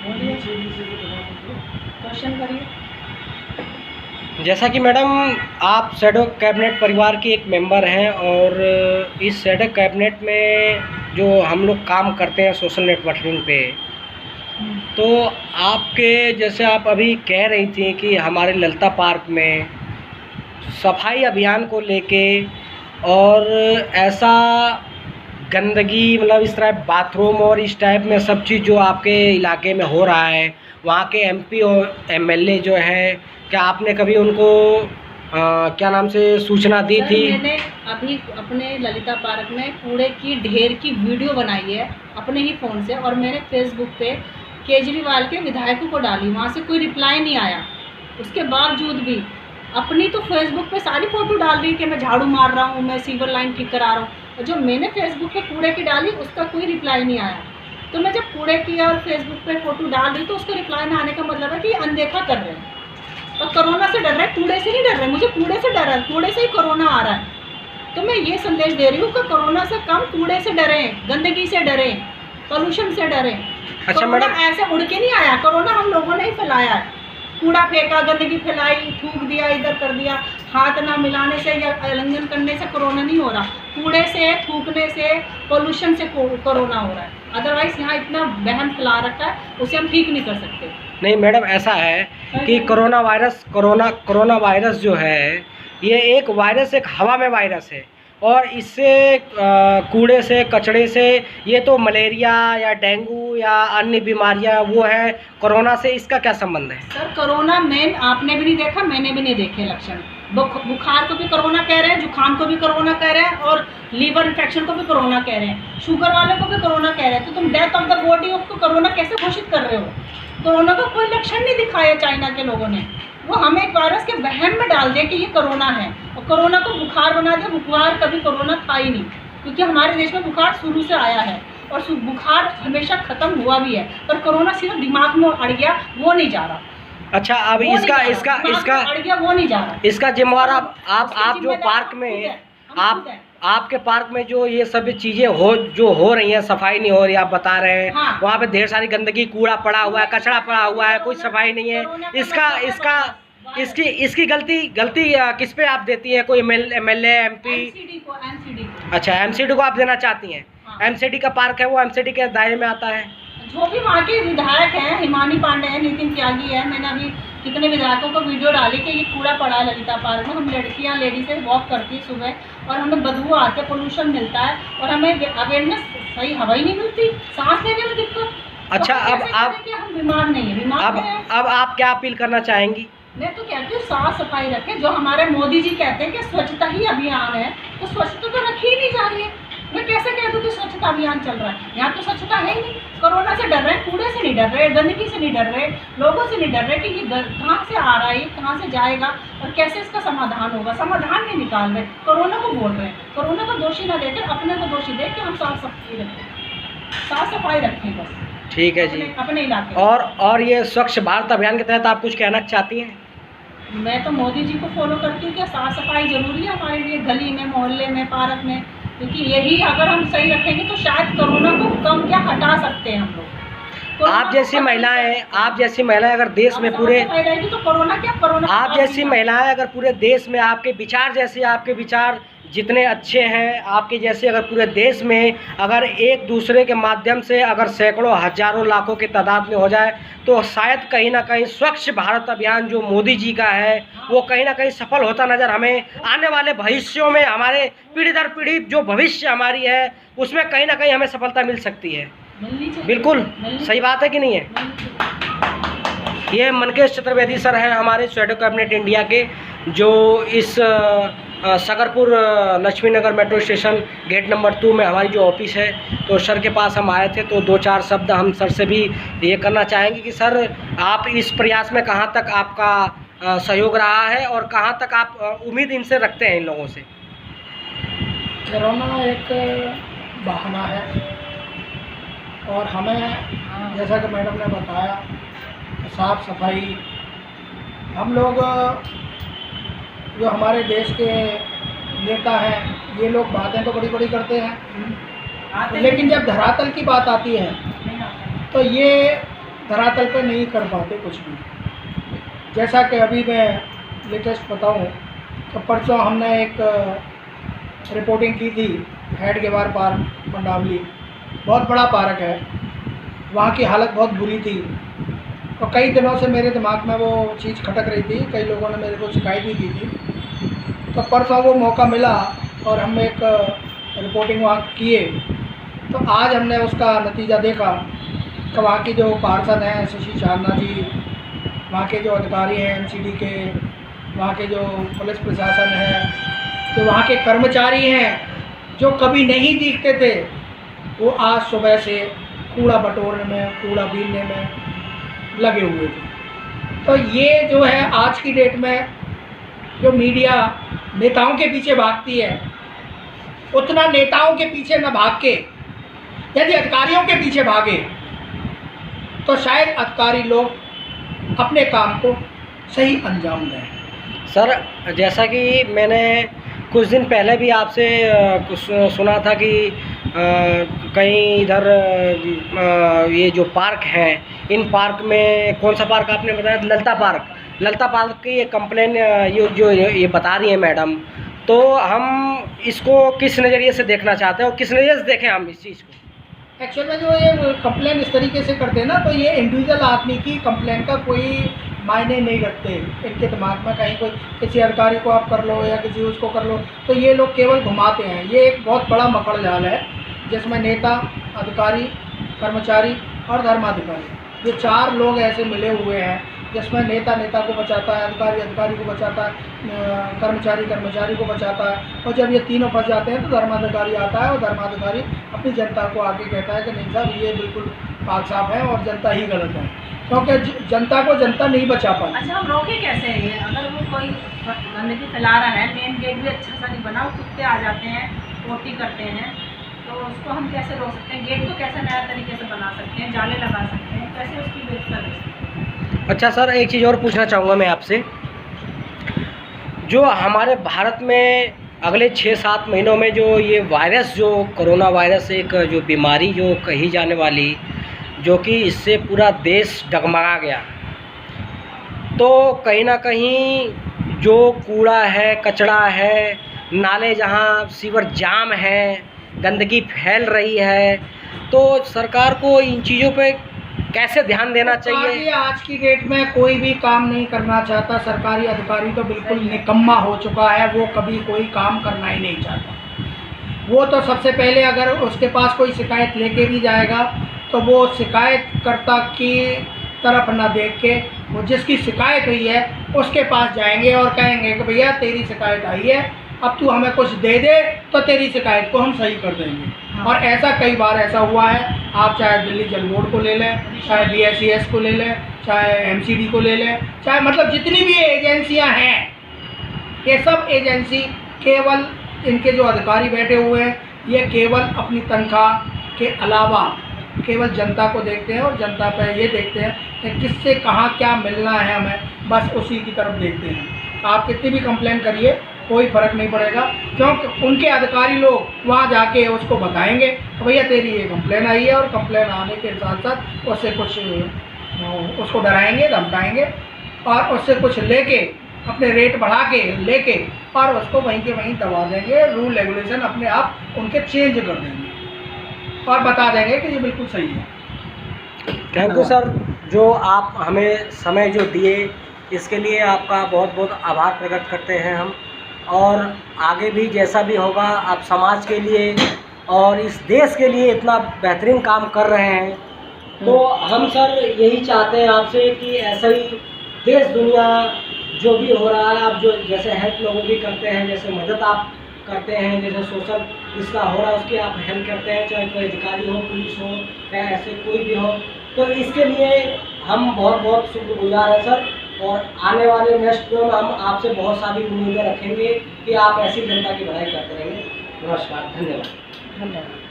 बोलिए, क्वेश्चन करिए। जैसा कि मैडम आप शैडो कैबिनेट परिवार की एक मेंबर हैं और इस शैडो कैबिनेट में जो हम लोग काम करते हैं सोशल नेटवर्किंग पे, तो आपके जैसे आप अभी कह रही थी कि हमारे ललिता पार्क में सफाई अभियान को लेके और ऐसा गंदगी मतलब इस तरह बाथरूम और इस टाइप में सब चीज़ जो आपके इलाके में हो रहा है, वहाँ के एमपी और एमएलए जो है, क्या आपने कभी उनको क्या नाम से सूचना दी सर, थी? मैंने अभी अपने ललिता पार्क में कूड़े की ढेर की वीडियो बनाई है अपने ही फ़ोन से, और मैंने फेसबुक पे केजरीवाल के विधायकों को डाली, वहाँ से कोई रिप्लाई नहीं आया। उसके बावजूद भी अपनी तो फेसबुक पे सारी फ़ोटो डाल रही कि मैं झाड़ू मार रहा हूँ, मैं सीवर लाइन ठीक करा रहा हूँ, और जो मैंने फेसबुक पे कूड़े की डाली उसका कोई रिप्लाई नहीं आया। तो मैं जब कूड़े की और फेसबुक पे फ़ोटो डाल रही तो उसका रिप्लाई ना आने का मतलब है कि ये अनदेखा कर रहे हैं और कोरोना से डर रहा है, कूड़े से नहीं डर रहे। मुझे कूड़े से डर है, कूड़े से ही कोरोना आ रहा है। तो मैं ये संदेश दे रही हूँ कि कोरोना से कम कूड़े से डरें, गंदगी से डरें, पोल्यूशन से डरें। अच्छा कोरोना मैडम, ऐसे उड़ के नहीं आया, कोरोना हम लोगों ने ही फैलाया है। कूड़ा फेंका, गंदगी फैलाई, थूक दिया, इधर कर दिया। हाथ ना मिलाने से या उल्लंघन करने से कोरोना नहीं हो रहा, कूड़े से, थूकने से, पोल्यूशन से कोरोना हो रहा है। अदरवाइज यहाँ इतना वहम फैला रखा है, उसे हम ठीक नहीं कर सकते। नहीं मैडम, ऐसा है कि कोरोना वायरस जो है, ये एक वायरस, एक हवा में वायरस है, और इससे कूड़े से, कचड़े से, ये तो मलेरिया या डेंगू या अन्य बीमारियां वो है, कोरोना से इसका क्या संबंध है? सर, कोरोना मेन आपने भी नहीं देखा, मैंने भी नहीं देखे लक्षण। बुखार को भी कोरोना कह रहे हैं, जुकाम को भी कोरोना कह रहे हैं, और लीवर इन्फेक्शन को भी कोरोना कह रहे हैं, शुगर वाले को भी कोरोना कह रहे हैं। तो तुम डेथ ऑफ द बॉडी को कोरोना कैसे घोषित कर रहे हो? कोरोना का कोई लक्षण नहीं दिखाया चाइना के लोगों ने, वो हमें एक वायरस के वहम में डाल दिया कि ये कोरोना है, और कोरोना को बुखार बना दिया। बुखार कभी कोरोना था ही नहीं, क्योंकि हमारे देश में बुखार शुरू से आया है और बुखार हमेशा खत्म हुआ भी है, पर कोरोना सिर्फ दिमाग में अड़ गया, वो नहीं जा रहा। अच्छा, अब इसका अड़ गया, वो नहीं जा रहा। इसका जिम्मेवार आप जो पार्क में आपके पार्क में जो ये सब चीज़ें हो रही हैं, सफाई नहीं हो रही, आप बता रहे हैं। हाँ। वहाँ पे ढेर सारी गंदगी, कूड़ा पड़ा हुआ है, कचरा पड़ा हुआ है, कोई सफाई नहीं है। इसकी गलती किस पे आप देती हैं? कोई एमएलए, एमपी? एमसीडी को। अच्छा, एमसीडी को आप देना चाहती हैं? हाँ। एमसीडी का पार्क है, वो एमसीडी के दायरे में आता है। जो भी वहाँ के विधायक हैं, हिमानी पांडे है, नितिन त्यागी है, मैंने अभी कितने विधायकों को वीडियो डाली कि ये कूड़ा पड़ा है ललिता पार्क में। हम लड़कियाँ, लेडीज़ वॉक करती है सुबह, और हमें बदबू आती है, पोल्यूशन मिलता है, और हमें अवेयरनेस, सही हवा ही नहीं मिलती, सांस लेने में दिक्कत। अच्छा, तो अब आप हम बीमार नहीं है, अब आप क्या अपील करना चाहेंगी? मैं तो कहती हूँ साफ सफाई रखें। जो हमारे मोदी जी कहते हैं कि स्वच्छता ही अभियान है, तो स्वच्छता तो रखी ही नहीं जा रही है। मैं कैसे कह दूँ कि स्वच्छता अभियान चल रहा है? यहाँ तो स्वच्छता है ही नहीं। कोरोना से डर रहे हैं, कूड़े से नहीं डर रहे, गंदगी से नहीं डर रहे, लोगों से नहीं डर रहे कि ये कहाँ से आ रहा है, कहाँ से जाएगा और कैसे इसका समाधान होगा। समाधान नहीं निकाल रहे, कोरोना को बोल रहे हैं। कोरोना को दोषी ना देकर अपने को दोषी देख के हम साफ सफाई रखें, साफ सफाई रखें बस। ठीक है जी। अपने इलाके और ये स्वच्छ भारत अभियान के तहत आप कुछ कहना चाहती हैं? मैं तो मोदी जी को फॉलो करती हूँ कि साफ सफाई जरूरी है हमारे लिए, गली में, मोहल्ले में, पार्क में, क्योंकि यही अगर हम सही रखेंगे तो शायद कोरोना को कम क्या हटा सकते हैं हम लोग। आप जैसी महिलाएं अगर देश में पूरे तो कोरोना क्या, कोरोना आप जैसी महिलाएं अगर पूरे देश में, आपके विचार जितने अच्छे हैं, आपके जैसे अगर पूरे देश में अगर एक दूसरे के माध्यम से अगर सैकड़ों, हजारों, लाखों की तादाद में हो जाए, तो शायद कहीं ना कहीं स्वच्छ भारत अभियान जो मोदी जी का है, वो कहीं ना कहीं सफल होता नज़र हमें आने वाले भविष्यों में, हमारे पीढ़ी दर पीढ़ी जो भविष्य हमारी है, उसमें कहीं ना कहीं हमें सफलता मिल सकती है। बिल्कुल सही बात है कि नहीं है? ये मनकेश चतुर्वेदी सर हैं हमारे शैडो कैबिनेट इंडिया के, जो इस सकरपुर लक्ष्मी नगर मेट्रो स्टेशन गेट नंबर 2 में हमारी जो ऑफिस है, तो सर के पास हम आए थे, तो 2-4 शब्द हम सर से भी ये करना चाहेंगे कि सर, आप इस प्रयास में कहाँ तक आपका सहयोग रहा है और कहाँ तक आप उम्मीद इनसे रखते हैं, इन लोगों से? कोरोना एक बहाना है, और हमें जैसा कि मैडम ने बताया, साफ सफाई, हम लोग जो हमारे देश के नेता हैं, ये लोग बातें तो बड़ी बड़ी करते हैं, लेकिन जब धरातल की बात आती है तो ये धरातल पे नहीं कर पाते कुछ भी। जैसा कि अभी मैं लेटेस्ट बताऊं तो परसों हमने एक रिपोर्टिंग की थी हेड के बार पार्क मंडावली, बहुत बड़ा पार्क है, वहाँ की हालत बहुत बुरी थी और कई दिनों से मेरे दिमाग में वो चीज़ खटक रही थी, कई लोगों ने मेरे को शिकायत भी की थी। तो परसों वो मौका मिला और हम एक रिपोर्टिंग वहाँ किए, तो आज हमने उसका नतीजा देखा कि वहाँ की जो पार्षद हैं शशि चांदना जी, वहाँ के जो अधिकारी हैं एमसीडी के, वहाँ के जो पुलिस प्रशासन है, जो वहाँ के कर्मचारी हैं जो कभी नहीं दिखते थे, वो आज सुबह से कूड़ा बटोरने में, कूड़ा बीनने में लगे हुए थे। तो ये जो है आज की डेट में जो मीडिया नेताओं के पीछे भागती है, उतना नेताओं के पीछे न भाग के यदि अधिकारियों के पीछे भागे तो शायद अधिकारी लोग अपने काम को सही अंजाम दें। सर, जैसा कि मैंने कुछ दिन पहले भी आपसे कुछ सुना था कि कहीं इधर ये जो पार्क हैं, इन पार्क में कौन सा पार्क आपने बताया? ललिता पार्क की ये कंप्लेन ये बता रही है मैडम, तो हम इसको किस नज़रिए से देखना चाहते हैं और किस नज़रिए से देखें हम इस चीज़ को? एक्चुअल में जो ये कंप्लेन इस तरीके से करते हैं ना, तो ये इंडिविजुअल आदमी की कंप्लेन का कोई मायने नहीं रखते इनके दिमाग में। कहीं कोई किसी अधिकारी को आप कर लो या किसी उसको कर लो, तो ये लोग केवल घुमाते हैं। ये एक बहुत बड़ा मकड़ जाल है जिसमें नेता, अधिकारी, कर्मचारी और धर्माधिकारी, ये 4 लोग ऐसे मिले हुए हैं जिसमें नेता को बचाता है, अधिकारी को बचाता है, कर्मचारी को बचाता है, और जब ये तीनों फंस जाते हैं तो धर्माधिकारी आता है और धर्माधिकारी अपनी जनता को आके कहता है कि नहीं साहब ये बिल्कुल पाक साफ है और जनता ही गलत है, क्योंकि जनता को जनता नहीं बचा पाती। अच्छा, हम रोके कैसे है ये? अगर वो कोई गंदगी फैला रहा है, मेन गेट भी अच्छा सा नहीं बना, कुत्ते आ जाते हैं, पोटी करते हैं, तो उसको हम कैसे रोक सकते हैं? गेट को कैसे नया तरीके से बना सकते हैं, जाले लगा सकते हैं, कैसे उसकी व्यवस्था कर सकते हैं? अच्छा सर, एक चीज़ और पूछना चाहूँगा मैं आपसे, जो हमारे भारत में अगले 6-7 महीनों में जो ये वायरस, जो कोरोना वायरस एक जो बीमारी जो कही जाने वाली, जो कि इससे पूरा देश डगमगा गया, तो कहीं ना कहीं जो कूड़ा है, कचरा है, नाले जहाँ सीवर जाम है, गंदगी फैल रही है, तो सरकार को इन चीज़ों पे कैसे ध्यान देना चाहिए? आज की डेट में कोई भी काम नहीं करना चाहता। सरकारी अधिकारी तो बिल्कुल निकम्मा हो चुका है, वो कभी कोई काम करना ही नहीं चाहता। वो तो सबसे पहले अगर उसके पास कोई शिकायत लेके भी जाएगा तो वो शिकायतकर्ता की तरफ ना देख के वो जिसकी शिकायत हुई है उसके पास जाएंगे और कहेंगे कि भैया तेरी शिकायत आई है, अब तू हमें कुछ दे दे तो तेरी शिकायत को हम सही कर देंगे। हाँ। और ऐसा कई बार ऐसा हुआ है, आप चाहे दिल्ली जल बोर्ड को ले लें, चाहे BSES को ले लें, चाहे MCD को ले लें, चाहे मतलब जितनी भी एजेंसियां हैं, ये सब एजेंसी केवल इनके जो अधिकारी बैठे हुए हैं ये केवल अपनी तनख्वाह के अलावा केवल जनता को देखते हैं और जनता पर ये देखते हैं कि किससे कहाँ क्या मिलना है हमें, बस उसी की तरफ देखते हैं। आप कितनी भी कंप्लेन करिए कोई फ़र्क नहीं पड़ेगा, क्योंकि उनके अधिकारी लोग वहाँ जाके उसको बताएंगे तो भैया तेरी ये कंप्लेन आई है, और कंप्लेन आने के साथ साथ उससे कुछ उसको डराएंगे, धमकाएंगे और उससे कुछ लेके अपने रेट बढ़ा के लेके और उसको वहीं के वहीं दबा देंगे। रूल रेगुलेशन अपने आप उनके चेंज कर देंगे और बता देंगे कि ये बिल्कुल सही है। थैंक यू सर, जो आप हमें समय जो दिए इसके लिए आपका बहुत बहुत आभार प्रकट करते हैं हम, और आगे भी जैसा भी होगा आप समाज के लिए और इस देश के लिए इतना बेहतरीन काम कर रहे हैं, तो हम सर यही चाहते हैं आपसे कि ऐसा ही देश दुनिया जो भी हो रहा है, आप जो जैसे हेल्प लोगों की करते हैं, जैसे मदद आप करते हैं, जैसे सोशल इसका हो रहा है उसकी आप हेल्प करते हैं, चाहे कोई अधिकारी हो, पुलिस हो या ऐसे कोई भी हो, तो इसके लिए हम बहुत बहुत शुक्रगुजार हैं सर। और आने वाले नेक्स्ट में हम आपसे बहुत सारी उम्मीदें रखेंगे कि आप ऐसी जनता की भलाई करते रहेंगे। नमस्कार, धन्यवाद।